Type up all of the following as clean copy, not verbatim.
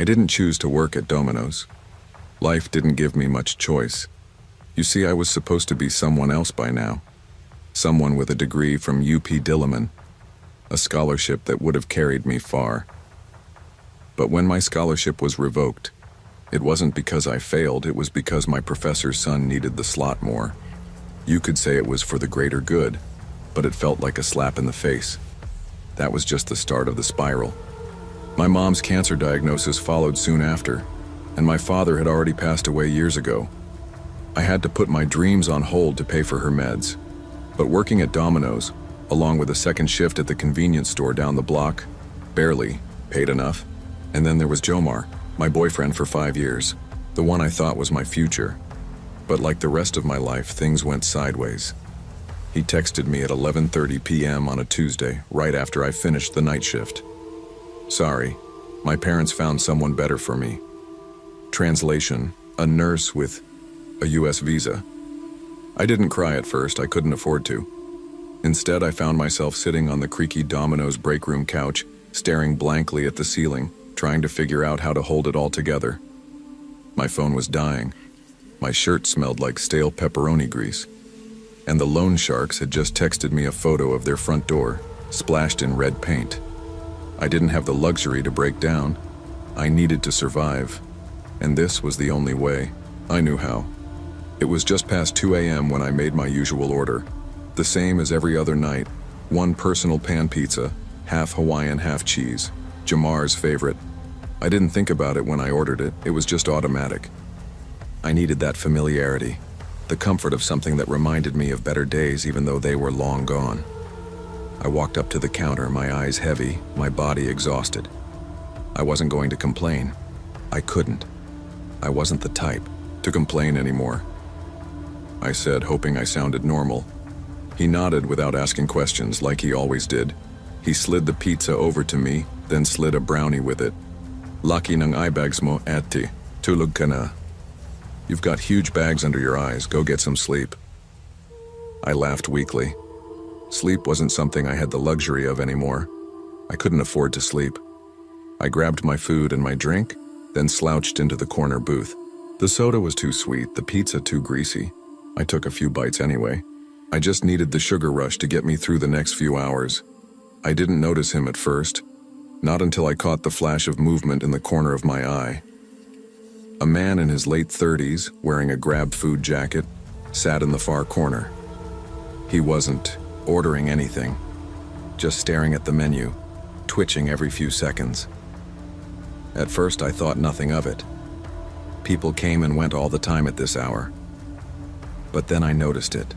I didn't choose to work at Domino's. Life didn't give me much choice. You see, I was supposed to be someone else by now. Someone with a degree from UP Diliman, a scholarship that would have carried me far. But when my scholarship was revoked, it wasn't because I failed, it was because my professor's son needed the slot more. You could say it was for the greater good, but it felt like a slap in the face. That was just the start of the spiral. My mom's cancer diagnosis followed soon after, and my father had already passed away years ago. I had to put my dreams on hold to pay for her meds. But working at Domino's, along with a second shift at the convenience store down the block, barely paid enough. And then there was Jomar, my boyfriend for 5 years, the one I thought was my future. But like the rest of my life, things went sideways. He texted me at 11:30 p.m. on a Tuesday, right after I finished the night shift. Sorry, my parents found someone better for me. Translation, a nurse with a US visa. I didn't cry at first, I couldn't afford to. Instead, I found myself sitting on the creaky Domino's break room couch, staring blankly at the ceiling, trying to figure out how to hold it all together. My phone was dying. My shirt smelled like stale pepperoni grease. And the loan sharks had just texted me a photo of their front door, splashed in red paint. I didn't have the luxury to break down. I needed to survive. And this was the only way. I knew how. It was just past 2 a.m. when I made my usual order. The same as every other night. One personal pan pizza, half Hawaiian, half cheese. Jamar's favorite. I didn't think about it when I ordered it. It was just automatic. I needed that familiarity. The comfort of something that reminded me of better days even though they were long gone. I walked up to the counter, my eyes heavy, my body exhausted. I wasn't going to complain. I couldn't. I wasn't the type to complain anymore. I said, hoping I sounded normal. He nodded without asking questions, like he always did. He slid the pizza over to me, then slid a brownie with it. Laki ng eyebags mo, ate. Tulog ka na. You've got huge bags under your eyes, go get some sleep. I laughed weakly. Sleep wasn't something I had the luxury of anymore. I couldn't afford to sleep. I grabbed my food and my drink, then slouched into the corner booth. The soda was too sweet, the pizza too greasy. I took a few bites anyway. I just needed the sugar rush to get me through the next few hours. I didn't notice him at first, not until I caught the flash of movement in the corner of my eye. A man in his late 30s, wearing a Grab Food jacket, sat in the far corner. He wasn't ordering anything, just staring at the menu, twitching every few seconds. At first I thought nothing of it. People came and went all the time at this hour. But then I noticed it.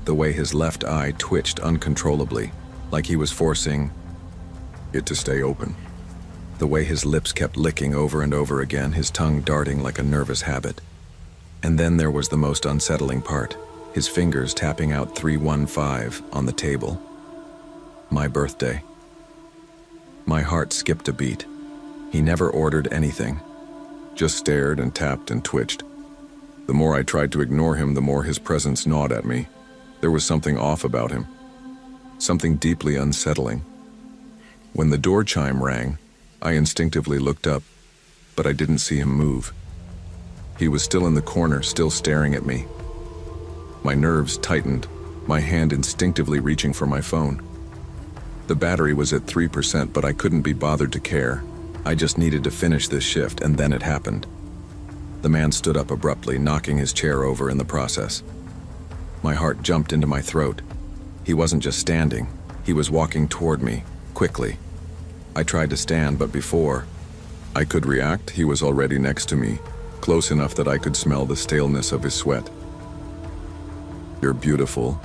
The way his left eye twitched uncontrollably, like he was forcing it to stay open. The way his lips kept licking over and over again, his tongue darting like a nervous habit. And then there was the most unsettling part, his fingers tapping out 315 on the table. My birthday. My heart skipped a beat. He never ordered anything, just stared and tapped and twitched. The more I tried to ignore him, the more his presence gnawed at me. There was something off about him, something deeply unsettling. When the door chime rang, I instinctively looked up, but I didn't see him move. He was still in the corner, still staring at me. My nerves tightened, my hand instinctively reaching for my phone. The battery was at 3%, but I couldn't be bothered to care. I just needed to finish this shift, and then it happened. The man stood up abruptly, knocking his chair over in the process. My heart jumped into my throat. He wasn't just standing, he was walking toward me, quickly. I tried to stand, but before I could react, he was already next to me, close enough that I could smell the staleness of his sweat. You're beautiful,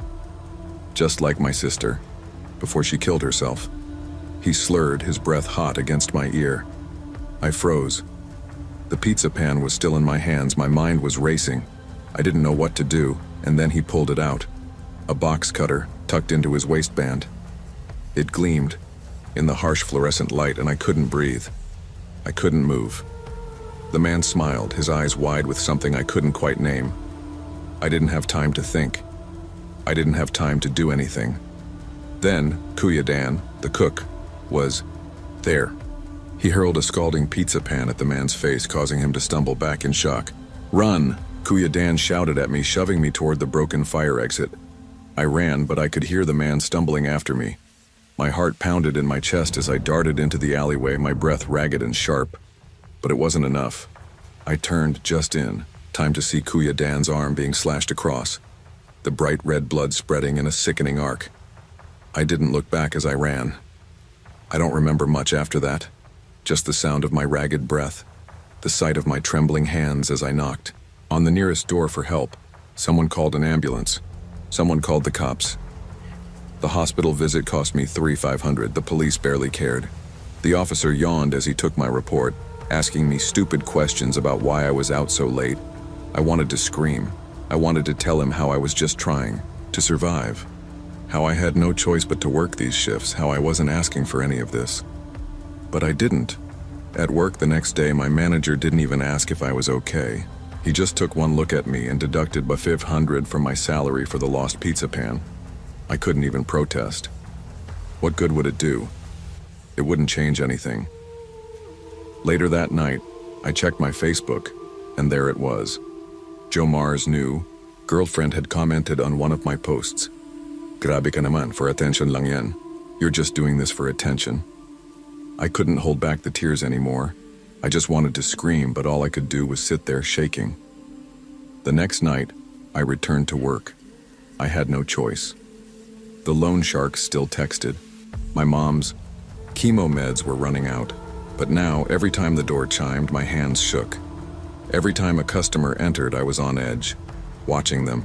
just like my sister, before she killed herself. He slurred, his breath hot against my ear. I froze. The pizza pan was still in my hands, my mind was racing. I didn't know what to do, and then he pulled it out. A box cutter tucked into his waistband. It gleamed in the harsh fluorescent light, and I couldn't breathe. I couldn't move. The man smiled, his eyes wide with something I couldn't quite name. I didn't have time to think. I didn't have time to do anything. Then, Kuya Dan, the cook, was there. He hurled a scalding pizza pan at the man's face, causing him to stumble back in shock. "Run!" Kuya Dan shouted at me, shoving me toward the broken fire exit. I ran, but I could hear the man stumbling after me. My heart pounded in my chest as I darted into the alleyway, my breath ragged and sharp. But it wasn't enough. I turned just in time to see Kuya Dan's arm being slashed across, the bright red blood spreading in a sickening arc. I didn't look back as I ran. I don't remember much after that, just the sound of my ragged breath, the sight of my trembling hands as I knocked. On the nearest door for help, someone called an ambulance. Someone called the cops. The hospital visit cost me $3,500. The police barely cared. The officer yawned as he took my report, asking me stupid questions about why I was out so late. I wanted to scream. I wanted to tell him how I was just trying to survive, how I had no choice but to work these shifts, how I wasn't asking for any of this. But I didn't. At work the next day, my manager didn't even ask if I was okay. He just took one look at me and deducted $500 from my salary for the lost pizza pan. I couldn't even protest. What good would it do? It wouldn't change anything. Later that night, I checked my Facebook, and there it was. Jomar's new girlfriend had commented on one of my posts. "Grabe ka naman, for attention lang yan. You're just doing this for attention." I couldn't hold back the tears anymore. I just wanted to scream, but all I could do was sit there shaking. The next night, I returned to work. I had no choice. The loan shark still texted. My mom's chemo meds were running out, but now every time the door chimed, my hands shook. Every time a customer entered, I was on edge, watching them,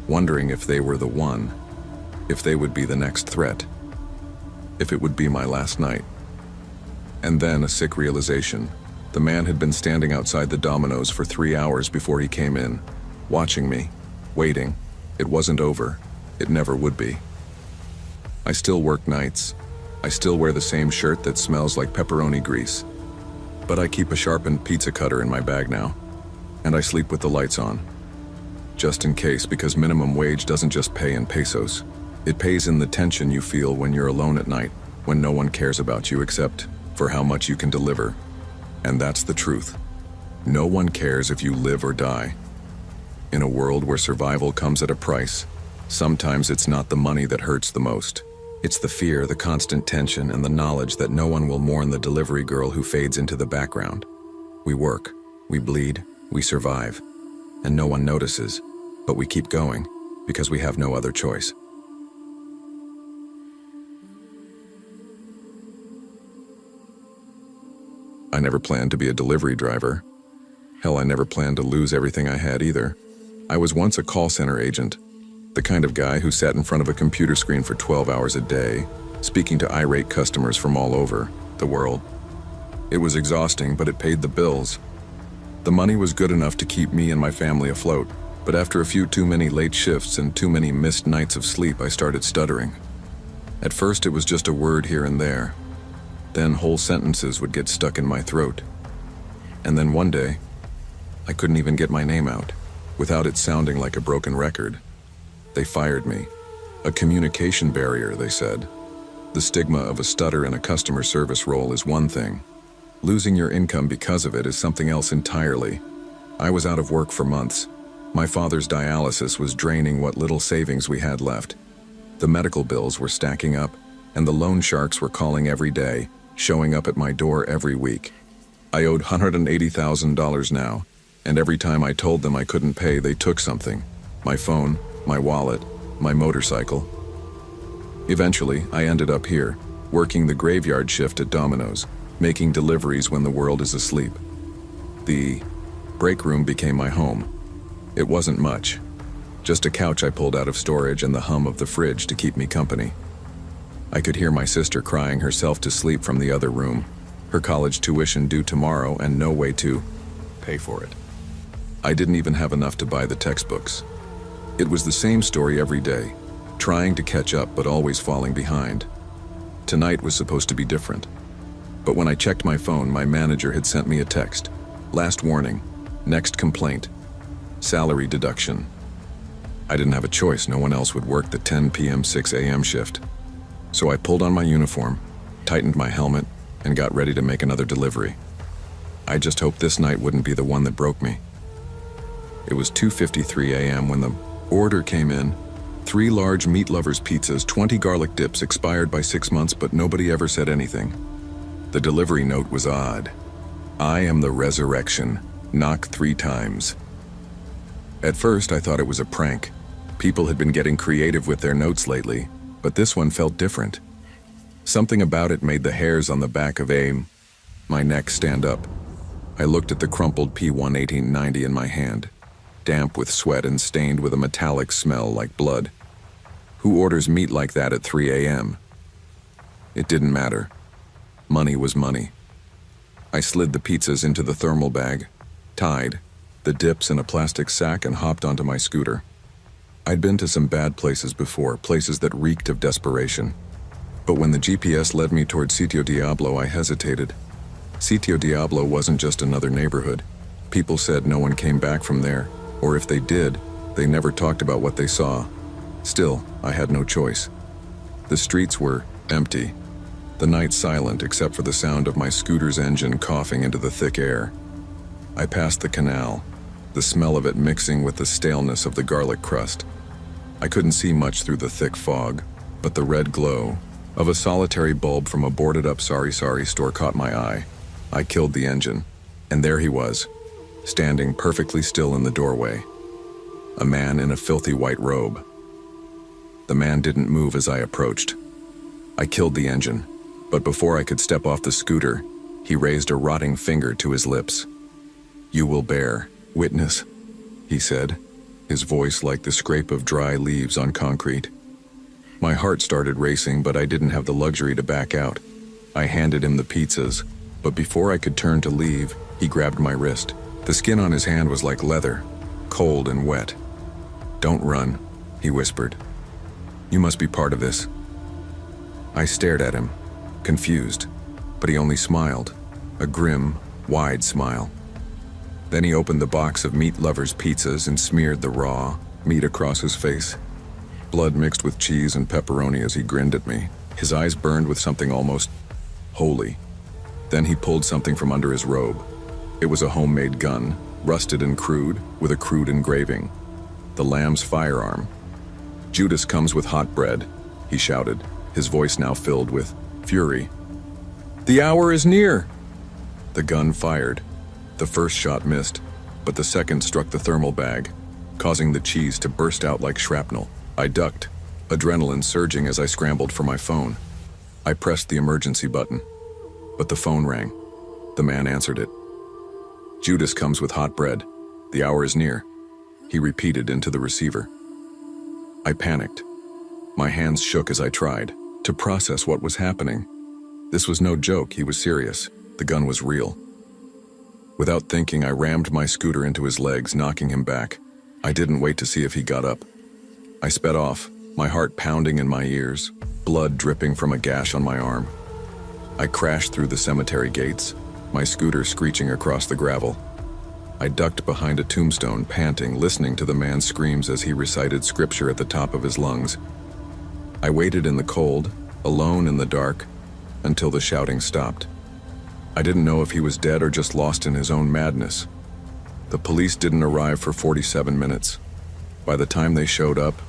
wondering if they were the one, if they would be the next threat, if it would be my last night. And then a sick realization. The man had been standing outside the Domino's for 3 hours before he came in, watching me, waiting. It wasn't over. It never would be. I still work nights. I still wear the same shirt that smells like pepperoni grease. But I keep a sharpened pizza cutter in my bag now. And I sleep with the lights on. Just in case, because minimum wage doesn't just pay in pesos. It pays in the tension you feel when you're alone at night, when no one cares about you except for how much you can deliver. And that's the truth. No one cares if you live or die. In a world where survival comes at a price, sometimes it's not the money that hurts the most. It's the fear, the constant tension, and the knowledge that no one will mourn the delivery girl who fades into the background. We work, we bleed, we survive, and no one notices, but we keep going because we have no other choice. I never planned to be a delivery driver. Hell, I never planned to lose everything I had either. I was once a call center agent, the kind of guy who sat in front of a computer screen for 12 hours a day, speaking to irate customers from all over the world. It was exhausting, but it paid the bills. The money was good enough to keep me and my family afloat, but after a few too many late shifts and too many missed nights of sleep, I started stuttering. At first, it was just a word here and there. Then whole sentences would get stuck in my throat. And then one day, I couldn't even get my name out, without it sounding like a broken record. They fired me. A communication barrier, they said. The stigma of a stutter in a customer service role is one thing. Losing your income because of it is something else entirely. I was out of work for months. My father's dialysis was draining what little savings we had left. The medical bills were stacking up, and the loan sharks were calling every day, showing up at my door every week. I owed $180,000 now, and every time I told them I couldn't pay, they took something. My phone, my wallet, my motorcycle. Eventually, I ended up here, working the graveyard shift at Domino's, making deliveries when the world is asleep. The break room became my home. It wasn't much. Just a couch I pulled out of storage and the hum of the fridge to keep me company. I could hear my sister crying herself to sleep from the other room, her college tuition due tomorrow and no way to pay for it. I didn't even have enough to buy the textbooks. It was the same story every day, trying to catch up but always falling behind. Tonight was supposed to be different. But when I checked my phone, my manager had sent me a text. Last warning, next complaint, salary deduction. I didn't have a choice. No one else would work the 10 p.m. 6 a.m. shift. So I pulled on my uniform, tightened my helmet, and got ready to make another delivery. I just hoped this night wouldn't be the one that broke me. It was 2:53 a.m. when the order came in. 3 large meat lovers pizzas, 20 garlic dips, expired by 6 months, but nobody ever said anything. The delivery note was odd. I am the resurrection. Knock 3 times. At first, I thought it was a prank. People had been getting creative with their notes lately, but this one felt different. Something about it made the hairs on the back of my neck stand up. I looked at the crumpled P1-1890 in my hand, damp with sweat and stained with a metallic smell like blood. Who orders meat like that at 3 a.m.? It didn't matter. Money was money. I slid the pizzas into the thermal bag, tied the dips in a plastic sack, and hopped onto my scooter. I'd been to some bad places before, places that reeked of desperation. But when the GPS led me toward Sitio Diablo, I hesitated. Sitio Diablo wasn't just another neighborhood. People said no one came back from there, or if they did, they never talked about what they saw. Still, I had no choice. The streets were empty, the night silent except for the sound of my scooter's engine coughing into the thick air. I passed the canal, the smell of it mixing with the staleness of the garlic crust. I couldn't see much through the thick fog, but the red glow of a solitary bulb from a boarded-up Sari store caught my eye. I killed the engine, and there he was, standing perfectly still in the doorway. A man in a filthy white robe. The man didn't move as I approached. I killed the engine, but before I could step off the scooter, he raised a rotting finger to his lips. "You will bear witness," he said, his voice like the scrape of dry leaves on concrete. My heart started racing, but I didn't have the luxury to back out. I handed him the pizzas, but before I could turn to leave, he grabbed my wrist. The skin on his hand was like leather, cold and wet. "Don't run," he whispered. "You must be part of this." I stared at him, confused, but he only smiled, a grim, wide smile. Then he opened the box of meat lovers pizzas and smeared the raw meat across his face. Blood mixed with cheese and pepperoni as he grinned at me. His eyes burned with something almost holy. Then he pulled something from under his robe. It was a homemade gun, rusted and crude, with a crude engraving. The lamb's firearm. "Judas comes with hot bread," he shouted, his voice now filled with fury. "The hour is near!" The gun fired. The first shot missed, but the second struck the thermal bag, causing the cheese to burst out like shrapnel. I ducked, adrenaline surging as I scrambled for my phone. I pressed the emergency button, but the phone rang. The man answered it. "Judas comes with hot bread. The hour is near," he repeated into the receiver. I panicked. My hands shook as I tried to process what was happening. This was no joke, he was serious. The gun was real. Without thinking, I rammed my scooter into his legs, knocking him back. I didn't wait to see if he got up. I sped off, my heart pounding in my ears, blood dripping from a gash on my arm. I crashed through the cemetery gates, my scooter screeching across the gravel. I ducked behind a tombstone, panting, listening to the man's screams as he recited scripture at the top of his lungs. I waited in the cold, alone in the dark, until the shouting stopped. I didn't know if he was dead or just lost in his own madness. The police didn't arrive for 47 minutes. By the time they showed up,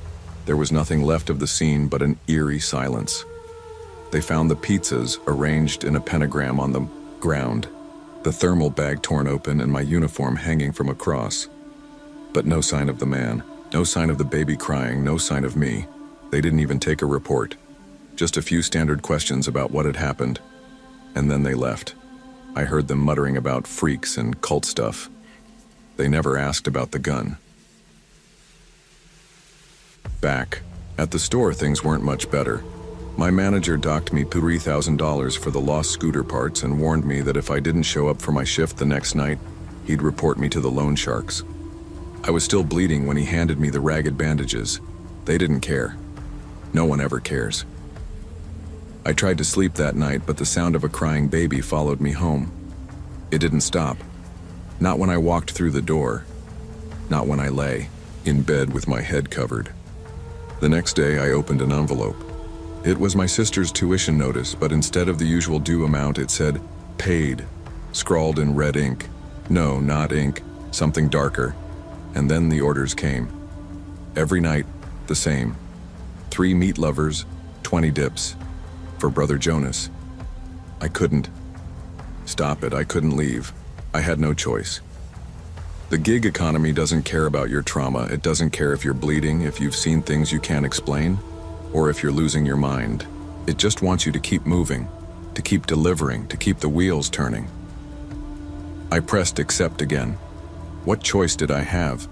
there was nothing left of the scene but an eerie silence. They found the pizzas arranged in a pentagram on the ground, the thermal bag torn open, and my uniform hanging from a cross. But no sign of the man, no sign of the baby crying, no sign of me. They didn't even take a report. Just a few standard questions about what had happened, and then they left. I heard them muttering about freaks and cult stuff. They never asked about the gun. Back at the store, things weren't much better. My manager docked me $3,000 for the lost scooter parts and warned me that if I didn't show up for my shift the next night, he'd report me to the loan sharks. I was still bleeding when he handed me the ragged bandages. They didn't care. No one ever cares. I tried to sleep that night, but the sound of a crying baby followed me home. It didn't stop. Not when I walked through the door. Not when I lay in bed with my head covered. The next day, I opened an envelope. It was my sister's tuition notice, but instead of the usual due amount, it said, paid, scrawled in red ink. No, not ink, something darker. And then the orders came. Every night, the same. 3 meat lovers, 20 dips. For Brother Jonas. I couldn't. Stop it, I couldn't leave. I had no choice. The gig economy doesn't care about your trauma. It doesn't care if you're bleeding, if you've seen things you can't explain, or if you're losing your mind. It just wants you to keep moving, to keep delivering, to keep the wheels turning. I pressed accept again. What choice did I have?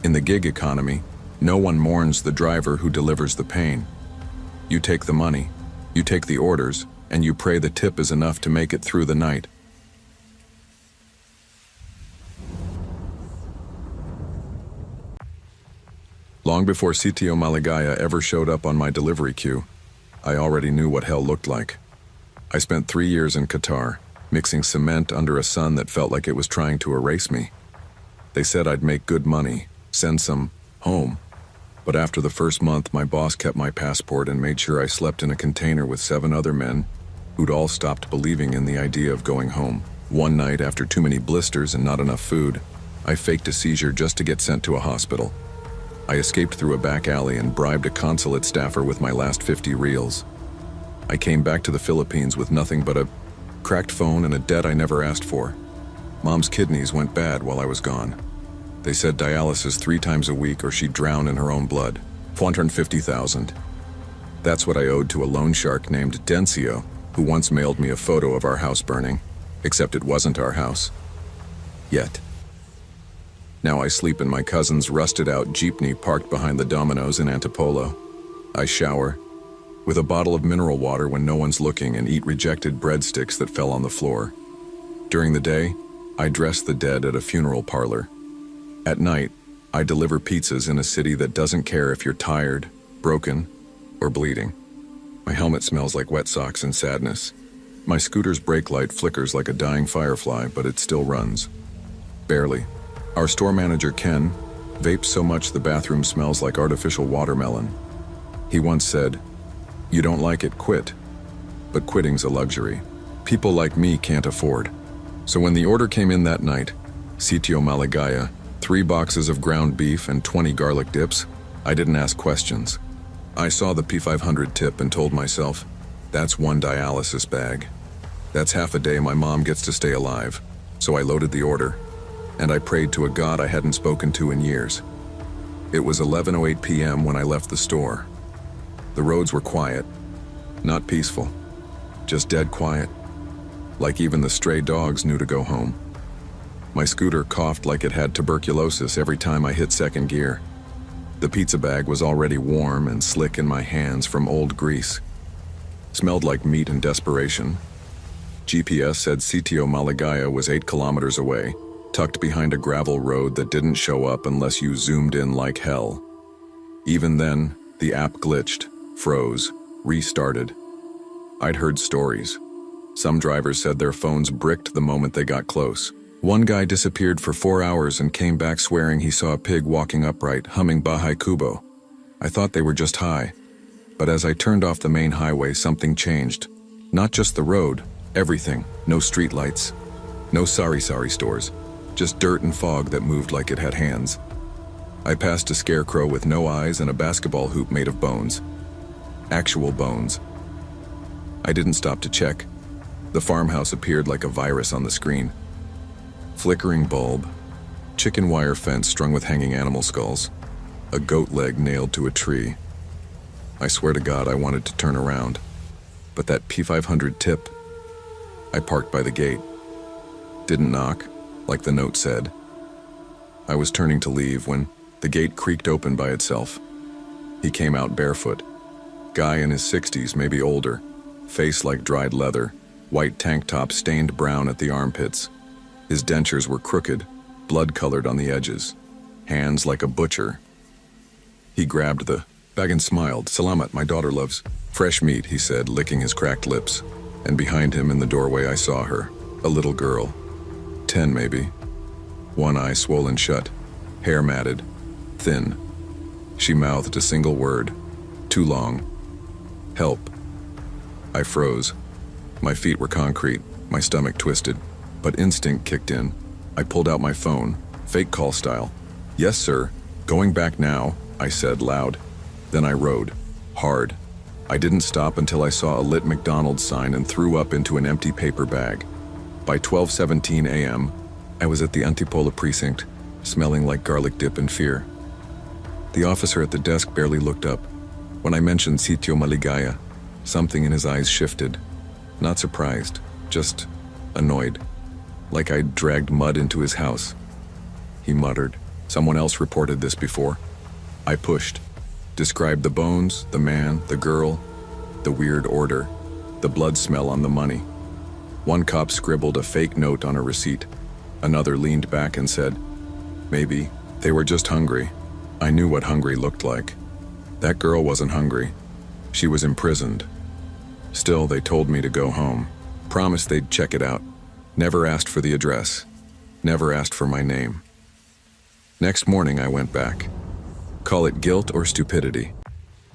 In the gig economy, no one mourns the driver who delivers the pain. You take the money, you take the orders, and you pray the tip is enough to make it through the night. Long before Sitio Maligaya ever showed up on my delivery queue, I already knew what hell looked like. I spent 3 years in Qatar, mixing cement under a sun that felt like it was trying to erase me. They said I'd make good money, send some home. But after the first month, my boss kept my passport and made sure I slept in a container with 7 other men who'd all stopped believing in the idea of going home. One night, after too many blisters and not enough food, I faked a seizure just to get sent to a hospital. I escaped through a back alley and bribed a consulate staffer with my last 50 reals. I came back to the Philippines with nothing but a cracked phone and a debt I never asked for. Mom's kidneys went bad while I was gone. They said dialysis 3 times a week or she'd drown in her own blood. 450,000. That's what I owed to a loan shark named Dencio, who once mailed me a photo of our house burning, except it wasn't our house. Yet. Now I sleep in my cousin's rusted-out jeepney parked behind the Domino's in Antipolo. I shower, with a bottle of mineral water when no one's looking, and eat rejected breadsticks that fell on the floor. During the day, I dress the dead at a funeral parlor. At night, I deliver pizzas in a city that doesn't care if you're tired, broken, or bleeding. My helmet smells like wet socks and sadness. My scooter's brake light flickers like a dying firefly, but it still runs. Barely. Our store manager, Ken, vapes so much the bathroom smells like artificial watermelon. He once said, "You don't like it, quit." But quitting's a luxury. People like me can't afford. So when the order came in that night, Sitio Maligaya, 3 boxes of ground beef and 20 garlic dips, I didn't ask questions. I saw the P500 tip and told myself, that's 1 dialysis bag. That's half a day my mom gets to stay alive. So I loaded the order, and I prayed to a God I hadn't spoken to in years. It was 11:08 p.m. when I left the store. The roads were quiet, not peaceful, just dead quiet, like even the stray dogs knew to go home. My scooter coughed like it had tuberculosis every time I hit second gear. The pizza bag was already warm and slick in my hands from old grease. Smelled like meat and desperation. GPS said Sitio Maligaya was 8 kilometers away, tucked behind a gravel road that didn't show up unless you zoomed in like hell. Even then, the app glitched, froze, restarted. I'd heard stories. Some drivers said their phones bricked the moment they got close. One guy disappeared for 4 hours and came back swearing he saw a pig walking upright, humming Bahay Kubo. I thought they were just high. But as I turned off the main highway, something changed. Not just the road, everything. No streetlights. No sari-sari stores. Just dirt and fog that moved like it had hands. I passed a scarecrow with no eyes and a basketball hoop made of bones. Actual bones. I didn't stop to check. The farmhouse appeared like a virus on the screen. Flickering bulb, chicken wire fence strung with hanging animal skulls, a goat leg nailed to a tree. I swear to God I wanted to turn around. But that P500 tip. I parked by the gate. Didn't knock, like the note said. I was turning to leave when the gate creaked open by itself. He came out barefoot. Guy in his 60s, maybe older. Face like dried leather, white tank top stained brown at the armpits. His dentures were crooked, blood-colored on the edges. Hands like a butcher. He grabbed the bag and smiled. "Salamat, my daughter loves fresh meat," he said, licking his cracked lips. And behind him in the doorway I saw her, a little girl. 10 maybe. One eye swollen shut, hair matted, thin. She mouthed a single word, too long. Help. I froze. My feet were concrete, my stomach twisted, but instinct kicked in. I pulled out my phone, fake call style. "Yes, sir. Going back now," I said loud. Then I rode. Hard. I didn't stop until I saw a lit McDonald's sign and threw up into an empty paper bag. By 12:17 a.m., I was at the Antipola precinct, smelling like garlic dip in fear. The officer at the desk barely looked up. When I mentioned Sitio Maligaya, something in his eyes shifted. Not surprised, just annoyed. Like I'd dragged mud into his house. He muttered, "Someone else reported this before." I pushed. Described the bones, the man, the girl, the weird order, the blood smell on the money. One cop scribbled a fake note on a receipt. Another leaned back and said, "Maybe they were just hungry." I knew what hungry looked like. That girl wasn't hungry. She was imprisoned. Still, they told me to go home. Promised they'd check it out. Never asked for the address. Never asked for my name. Next morning, I went back. Call it guilt or stupidity.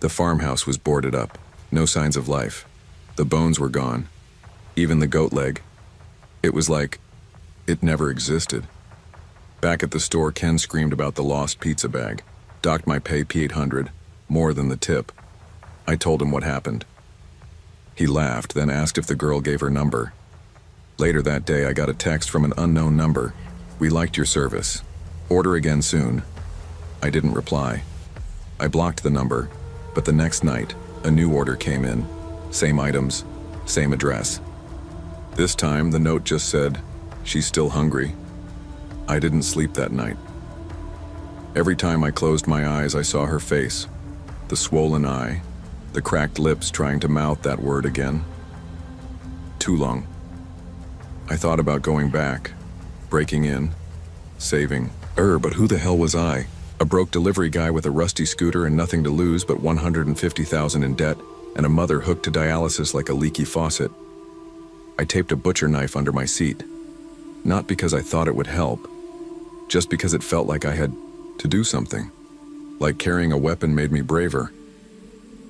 The farmhouse was boarded up. No signs of life. The bones were gone. Even the goat leg. It was like it never existed. Back at the store, Ken screamed about the lost pizza bag. Docked my pay P800, more than the tip. I told him what happened. He laughed, then asked if the girl gave her number. Later that day, I got a text from an unknown number. "We liked your service. Order again soon." I didn't reply. I blocked the number, but the next night, a new order came in. Same items, same address. This time, the note just said, "She's still hungry." I didn't sleep that night. Every time I closed my eyes, I saw her face. The swollen eye, the cracked lips trying to mouth that word again. Too long. I thought about going back, breaking in, saving. But who the hell was I? A broke delivery guy with a rusty scooter and nothing to lose but $150,000 in debt, and a mother hooked to dialysis like a leaky faucet. I taped a butcher knife under my seat. Not because I thought it would help, just because it felt like I had to do something. Like carrying a weapon made me braver.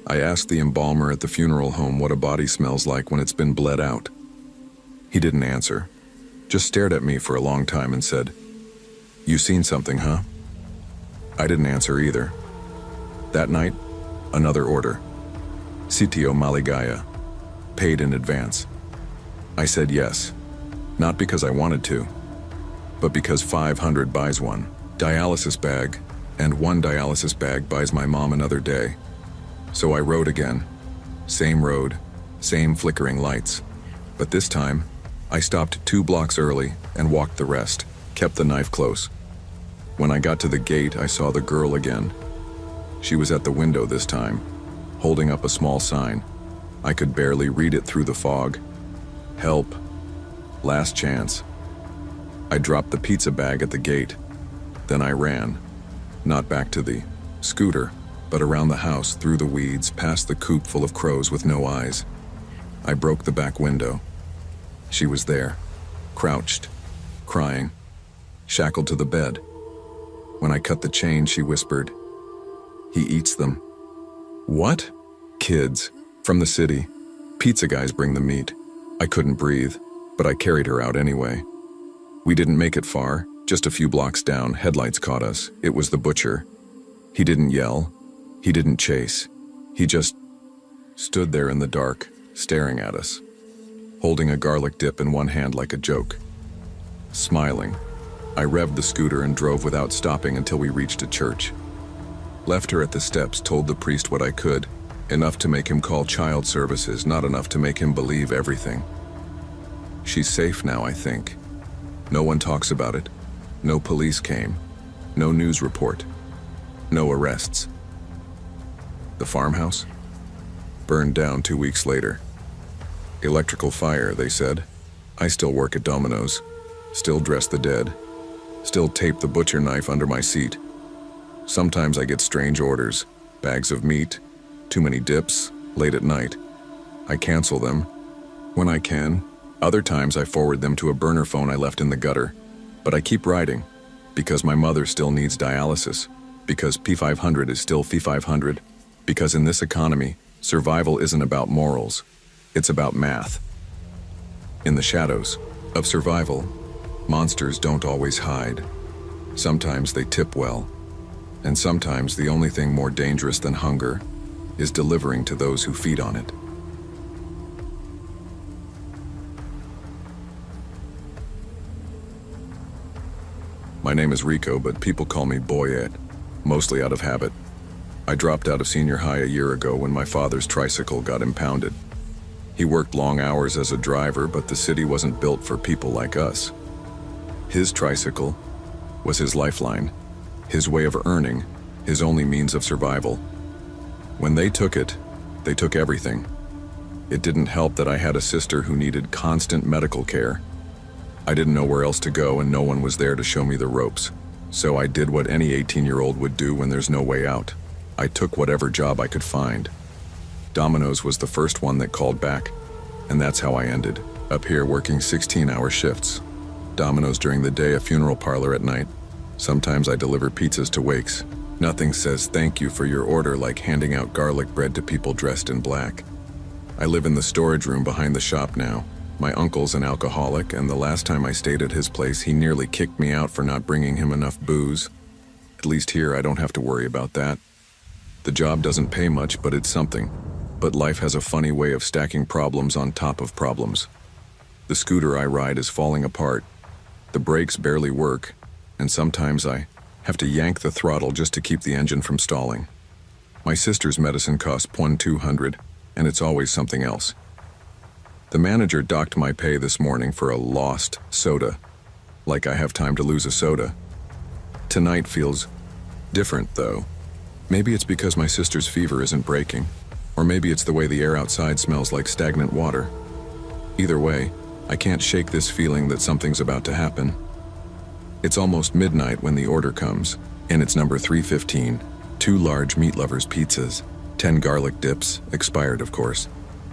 I asked the embalmer at the funeral home what a body smells like when it's been bled out. He didn't answer, just stared at me for a long time and said, "You seen something, huh?" I didn't answer either. That night, another order. Sitio Maligaya, paid in advance. I said yes, not because I wanted to, but because 500 buys one dialysis bag, and one dialysis bag buys my mom another day. So I rode again. Same road, same flickering lights. But this time, I stopped 2 blocks early and walked the rest, kept the knife close. When I got to the gate, I saw the girl again. She was at the window this time, holding up a small sign. I could barely read it through the fog. Help. Last chance. I dropped the pizza bag at the gate. Then I ran. Not back to the scooter, but around the house, through the weeds, past the coop full of crows with no eyes. I broke the back window. She was there, crouched, crying, shackled to the bed. When I cut the chain, she whispered, "He eats them." What? Kids, from the city. Pizza guys bring the meat. I couldn't breathe, but I carried her out anyway. We didn't make it far, just a few blocks down. Headlights caught us. It was the butcher. He didn't yell. He didn't chase. He just stood there in the dark, staring at us, holding a garlic dip in one hand like a joke. Smiling, I revved the scooter and drove without stopping until we reached a church. Left her at the steps, told the priest what I could, enough to make him call child services, not enough to make him believe everything. She's safe now, I think. No one talks about it. No police came. No news report. No arrests. The farmhouse? Burned down 2 weeks later. Electrical fire, they said. I still work at Domino's. Still dress the dead. Still tape the butcher knife under my seat. Sometimes I get strange orders. Bags of meat. Too many dips. Late at night. I cancel them. When I can. Other times I forward them to a burner phone I left in the gutter. But I keep writing. Because my mother still needs dialysis. Because P500 is still P500. Because in this economy, Survival isn't about morals, it's about math. In the shadows of survival, monsters don't always hide. Sometimes they tip well, and sometimes the only thing more dangerous than hunger is delivering to those who feed on it. My name is Rico, but people call me Boyette, mostly out of habit. I dropped out of senior high a year ago when my father's tricycle got impounded. He worked long hours as a driver, but the city wasn't built for people like us. His tricycle was his lifeline, his way of earning, his only means of survival. When they took it, they took everything. It didn't help that I had a sister who needed constant medical care. I didn't know where else to go, and no one was there to show me the ropes. So I did what any 18-year-old would do when there's no way out. I took whatever job I could find. Domino's was the first one that called back, and that's how I ended up here working 16-hour shifts. Domino's during the day, a funeral parlor at night. Sometimes I deliver pizzas to wakes. Nothing says thank you for your order like handing out garlic bread to people dressed in black. I live in the storage room behind the shop now. My uncle's an alcoholic, and the last time I stayed at his place, he nearly kicked me out for not bringing him enough booze. At least here, I don't have to worry about that. The job doesn't pay much, but it's something. But life has a funny way of stacking problems on top of problems. The scooter I ride is falling apart. The brakes barely work, and sometimes I have to yank the throttle just to keep the engine from stalling. My sister's medicine costs $200, and it's always something else. The manager docked my pay this morning for a lost soda. Like I have time to lose a soda. Tonight feels different, though. Maybe it's because my sister's fever isn't breaking, or maybe it's the way the air outside smells like stagnant water. Either way, I can't shake this feeling that something's about to happen. It's almost midnight when the order comes, and it's number 315, 2 large meat lovers pizzas, 10 garlic dips, expired of course,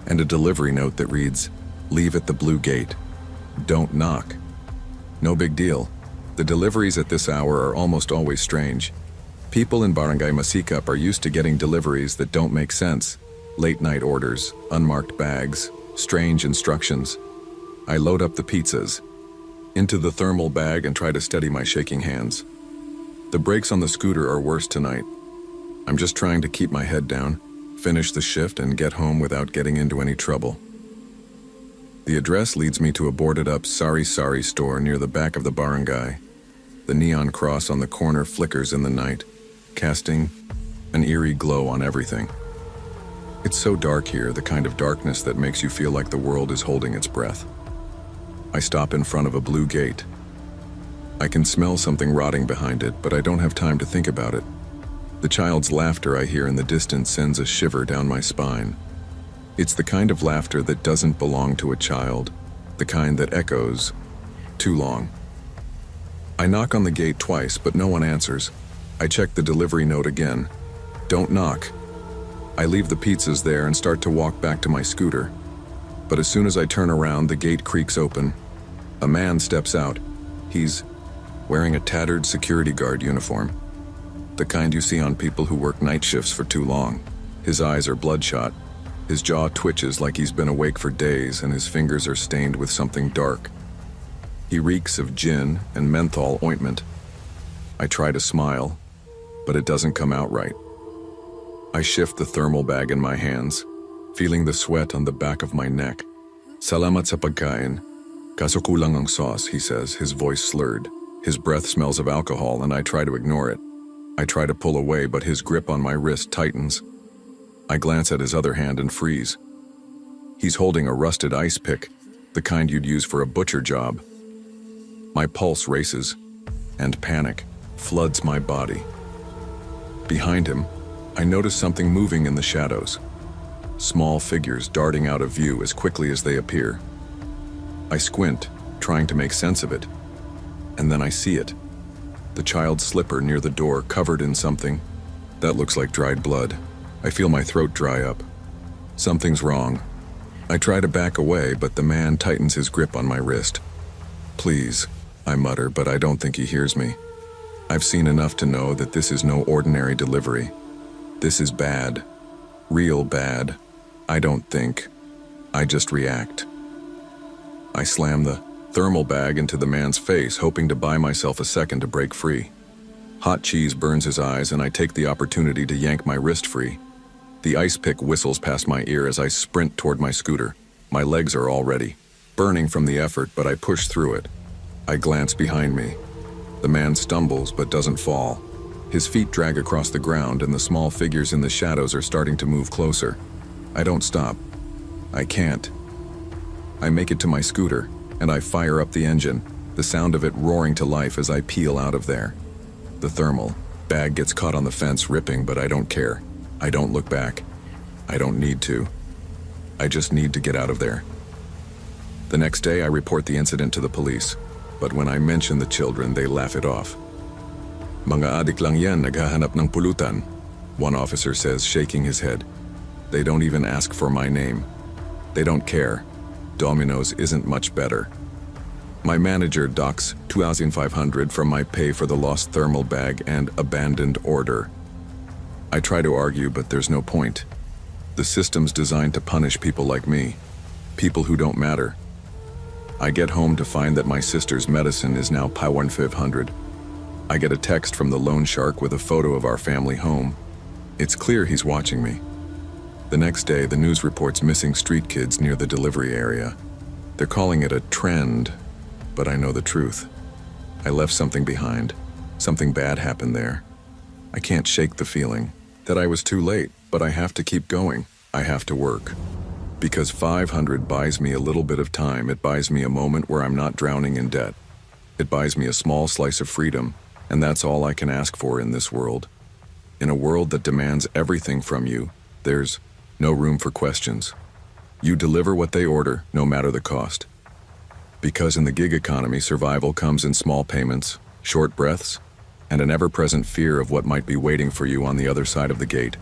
and a delivery note that reads, "Leave at the blue gate. Don't knock." No big deal. The deliveries at this hour are almost always strange. People in Barangay Masikap are used to getting deliveries that don't make sense. Late night orders, unmarked bags, strange instructions. I load up the pizzas into the thermal bag and try to steady my shaking hands. The brakes on the scooter are worse tonight. I'm just trying to keep my head down, finish the shift, and get home without getting into any trouble. The address leads me to a boarded-up Sari Sari store near the back of the barangay. The neon cross on the corner flickers in the night, casting an eerie glow on everything. It's so dark here, the kind of darkness that makes you feel like the world is holding its breath. I stop in front of a blue gate. I can smell something rotting behind it, but I don't have time to think about it. The child's laughter I hear in the distance sends a shiver down my spine. It's the kind of laughter that doesn't belong to a child, the kind that echoes too long. I knock on the gate twice, but no one answers. I check the delivery note again. Don't knock. I leave the pizzas there and start to walk back to my scooter. But as soon as I turn around, the gate creaks open. A man steps out. He's wearing a tattered security guard uniform, the kind you see on people who work night shifts for too long. His eyes are bloodshot. His jaw twitches like he's been awake for days, and his fingers are stained with something dark. He reeks of gin and menthol ointment. I try to smile, but it doesn't come out right. I shift the thermal bag in my hands, feeling the sweat on the back of my neck. "Salamat sa pagkain. Kaso kulang ang sauce," he says, his voice slurred. His breath smells of alcohol, and I try to ignore it. I try to pull away, but his grip on my wrist tightens. I glance at his other hand and freeze. He's holding a rusted ice pick, the kind you'd use for a butcher job. My pulse races, and panic floods my body. Behind him, I notice something moving in the shadows. Small figures darting out of view as quickly as they appear. I squint, trying to make sense of it, and then I see it. The child's slipper near the door, covered in something that looks like dried blood. I feel my throat dry up. Something's wrong. I try to back away, but the man tightens his grip on my wrist. "Please," I mutter, but I don't think he hears me. I've seen enough to know that this is no ordinary delivery. This is bad. Real bad. I don't think. I just react. I slam the thermal bag into the man's face, hoping to buy myself a second to break free. Hot cheese burns his eyes, and I take the opportunity to yank my wrist free. The ice pick whistles past my ear as I sprint toward my scooter. My legs are already burning from the effort, but I push through it. I glance behind me. The man stumbles but doesn't fall. His feet drag across the ground, and the small figures in the shadows are starting to move closer. I don't stop. I can't. I make it to my scooter, and I fire up the engine, the sound of it roaring to life as I peel out of there. The thermal bag gets caught on the fence, ripping, but I don't care. I don't look back. I don't need to. I just need to get out of there. The next day, I report the incident to the police, but when I mention the children, they laugh it off. Mga adik lang yan, naghahanap ng pulutan, one officer says, shaking his head. They don't even ask for my name. They don't care. Domino's isn't much better. My manager docks $2,500 from my pay for the lost thermal bag and abandoned order. I try to argue, but there's no point. The system's designed to punish people like me, people who don't matter. I get home to find that my sister's medicine is now $500. I get a text from the loan shark with a photo of our family home. It's clear he's watching me. The next day, the news reports missing street kids near the delivery area. They're calling it a trend, but I know the truth. I left something behind. Something bad happened there. I can't shake the feeling that I was too late, but I have to keep going. I have to work. Because $500 buys me a little bit of time. It buys me a moment where I'm not drowning in debt. It buys me a small slice of freedom, and that's all I can ask for in this world. In a world that demands everything from you, there's no room for questions. You deliver what they order, no matter the cost. Because in the gig economy, survival comes in small payments, short breaths, and an ever-present fear of what might be waiting for you on the other side of the gate.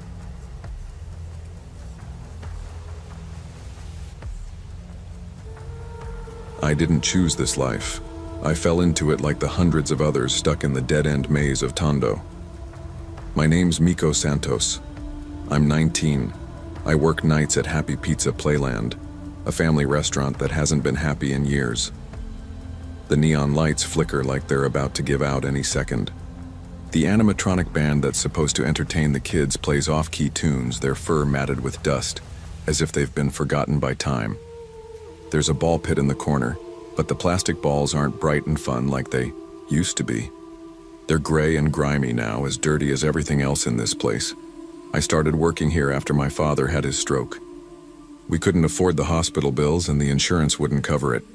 I didn't choose this life. I fell into it like the hundreds of others stuck in the dead-end maze of Tondo. My name's Miko Santos. I'm 19. I work nights at Happy Pizza Playland, a family restaurant that hasn't been happy in years. The neon lights flicker like they're about to give out any second. The animatronic band that's supposed to entertain the kids plays off-key tunes, their fur matted with dust, as if they've been forgotten by time. There's a ball pit in the corner, but the plastic balls aren't bright and fun like they used to be. They're gray and grimy now, as dirty as everything else in this place. I started working here after my father had his stroke. We couldn't afford the hospital bills and the insurance wouldn't cover it.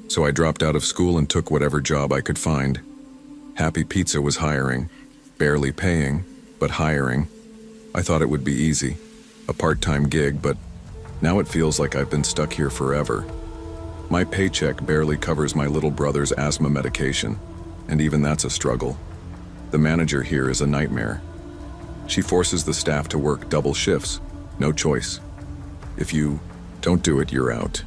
So I dropped out of school and took whatever job I could find. Happy Pizza was hiring, barely paying, but hiring. I thought it would be easy, a part-time gig, but now it feels like I've been stuck here forever. My paycheck barely covers my little brother's asthma medication, and even that's a struggle. The manager here is a nightmare. She forces the staff to work double shifts, no choice. If you don't do it, you're out.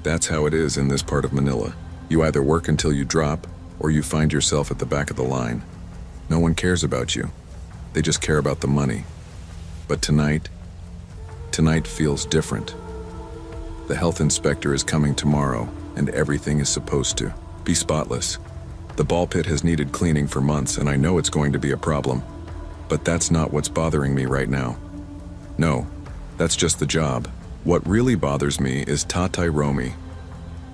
That's how it is in this part of Manila. You either work until you drop, or you find yourself at the back of the line. No one cares about you. They just care about the money. But tonight feels different. The health inspector is coming tomorrow, and everything is supposed to be spotless. The ball pit has needed cleaning for months, and I know it's going to be a problem. But that's not what's bothering me right now. No, that's just the job. What really bothers me is Tatay Romy.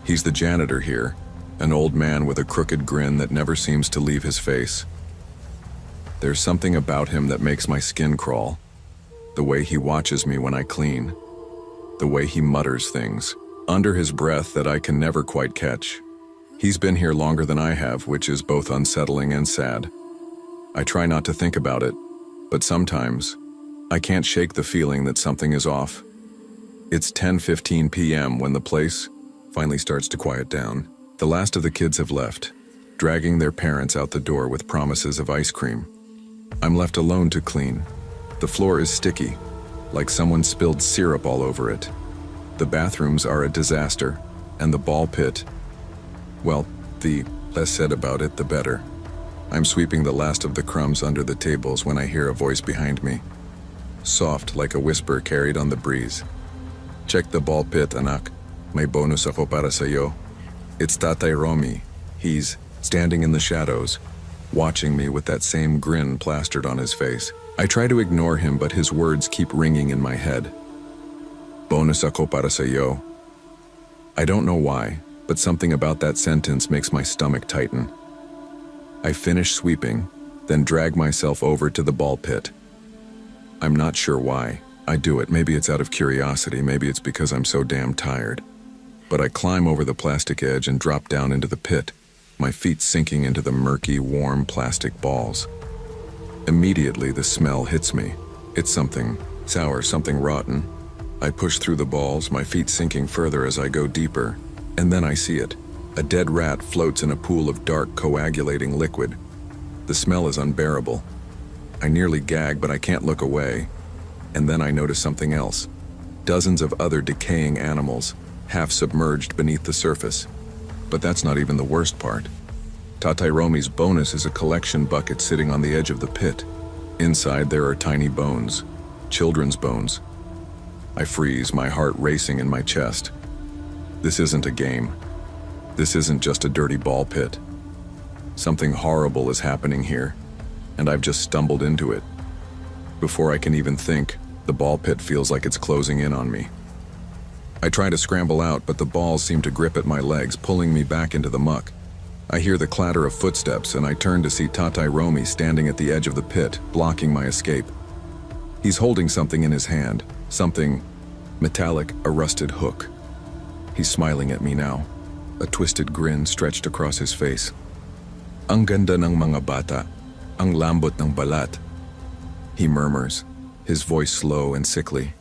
He's the janitor here, an old man with a crooked grin that never seems to leave his face. There's something about him that makes my skin crawl. The way he watches me when I clean. The way he mutters things under his breath that I can never quite catch. He's been here longer than I have, which is both unsettling and sad. I try not to think about it, but sometimes I can't shake the feeling that something is off. It's 10:15 p.m. when the place finally starts to quiet down. The last of the kids have left, dragging their parents out the door with promises of ice cream. I'm left alone to clean. The floor is sticky, like someone spilled syrup all over it. The bathrooms are a disaster, and the ball pit, well, the less said about it, the better. I'm sweeping the last of the crumbs under the tables when I hear a voice behind me. soft like a whisper carried on the breeze. Check the ball pit, anak. May bonus ako para sa'yo. It's Tatay Romy. He's standing in the shadows, watching me with that same grin plastered on his face. I try to ignore him, but his words keep ringing in my head. Bonus ako para sa'yo. I don't know why, but something about that sentence makes my stomach tighten. I finish sweeping, then drag myself over to the ball pit. I'm not sure why. I do it. Maybe it's out of curiosity, maybe it's because I'm so damn tired. But I climb over the plastic edge and drop down into the pit, my feet sinking into the murky, warm plastic balls. Immediately, the smell hits me. It's something sour, something rotten. I push through the balls, my feet sinking further as I go deeper, and then I see it. A dead rat floats in a pool of dark, coagulating liquid. The smell is unbearable. I nearly gag, but I can't look away. And then I notice something else. Dozens of other decaying animals, half submerged beneath the surface. But that's not even the worst part. Tatay Romy's bonus is a collection bucket sitting on the edge of the pit. Inside there are tiny bones, children's bones. I freeze, my heart racing in my chest. This isn't a game. This isn't just a dirty ball pit. Something horrible is happening here, and I've just stumbled into it. Before I can even think, the ball pit feels like it's closing in on me. I try to scramble out, but the balls seem to grip at my legs, pulling me back into the muck. I hear the clatter of footsteps, and I turn to see Tatay Romy standing at the edge of the pit, blocking my escape. He's holding something in his hand, something metallic, a rusted hook. He's smiling at me now, a twisted grin stretched across his face. Ang ganda ng mga bata, ang lambot ng balat. He murmurs, his voice slow and sickly.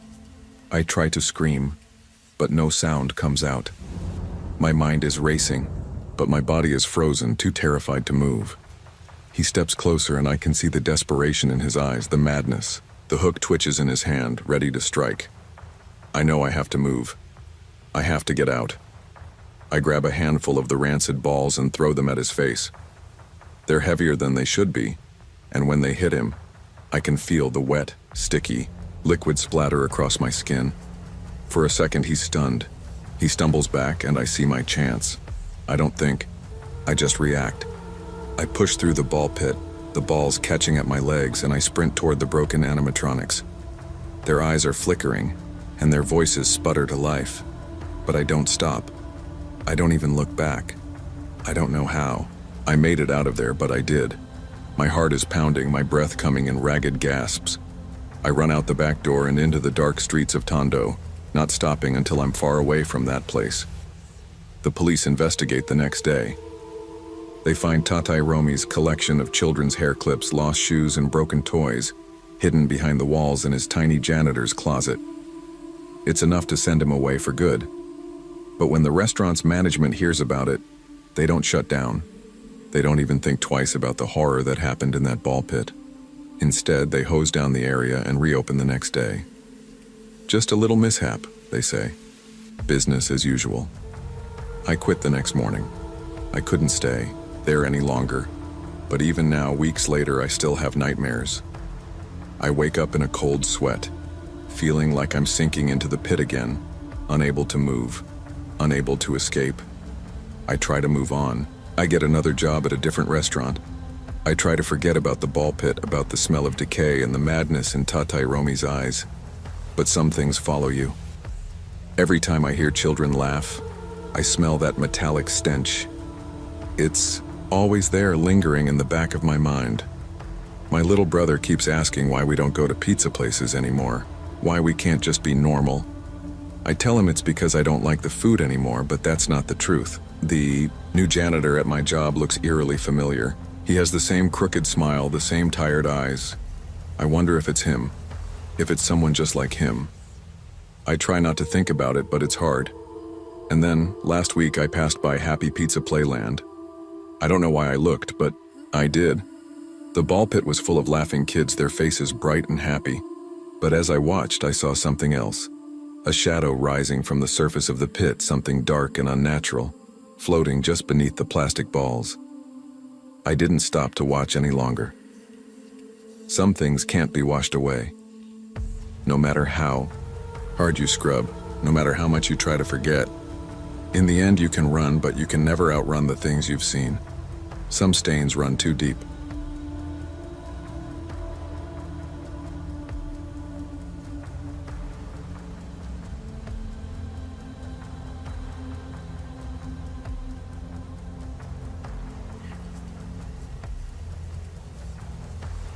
I try to scream, but no sound comes out. My mind is racing, but my body is frozen, too terrified to move. He steps closer and I can see the desperation in his eyes, the madness. The hook twitches in his hand, ready to strike. I know I have to move. I have to get out. I grab a handful of the rancid balls and throw them at his face. They're heavier than they should be, and when they hit him, I can feel the wet, sticky, liquid splatter across my skin. For a second, he's stunned. He stumbles back, and I see my chance. I don't think. I just react. I push through the ball pit, the balls catching at my legs, and I sprint toward the broken animatronics. Their eyes are flickering, and their voices sputter to life. But I don't stop. I don't even look back. I don't know how. I made it out of there, but I did. My heart is pounding, my breath coming in ragged gasps. I run out the back door and into the dark streets of Tondo, not stopping until I'm far away from that place. The police investigate the next day. They find Tatay Romy's collection of children's hair clips, lost shoes, and broken toys, hidden behind the walls in his tiny janitor's closet. It's enough to send him away for good. But when the restaurant's management hears about it, they don't shut down. They don't even think twice about the horror that happened in that ball pit. Instead, they hose down the area and reopen the next day. Just a little mishap, they say. Business as usual. I quit the next morning. I couldn't stay there any longer. But even now, weeks later, I still have nightmares. I wake up in a cold sweat, feeling like I'm sinking into the pit again, unable to move, unable to escape. I try to move on. I get another job at a different restaurant. I try to forget about the ball pit, about the smell of decay and the madness in Tatay Romy's eyes. But some things follow you. Every time I hear children laugh, I smell that metallic stench. It's always there, lingering in the back of my mind. My little brother keeps asking why we don't go to pizza places anymore, why we can't just be normal. I tell him it's because I don't like the food anymore, but that's not the truth. The new janitor at my job looks eerily familiar. He has the same crooked smile, the same tired eyes. I wonder if it's him, if it's someone just like him. I try not to think about it, but it's hard. And then, last week, I passed by Happy Pizza Playland. I don't know why I looked, but I did. The ball pit was full of laughing kids, their faces bright and happy. But as I watched, I saw something else. A shadow rising from the surface of the pit, something dark and unnatural, floating just beneath the plastic balls. I didn't stop to watch any longer. Some things can't be washed away. no matter how hard you scrub, no matter how much you try to forget. In the end, you can run, but you can never outrun the things you've seen. Some stains run too deep.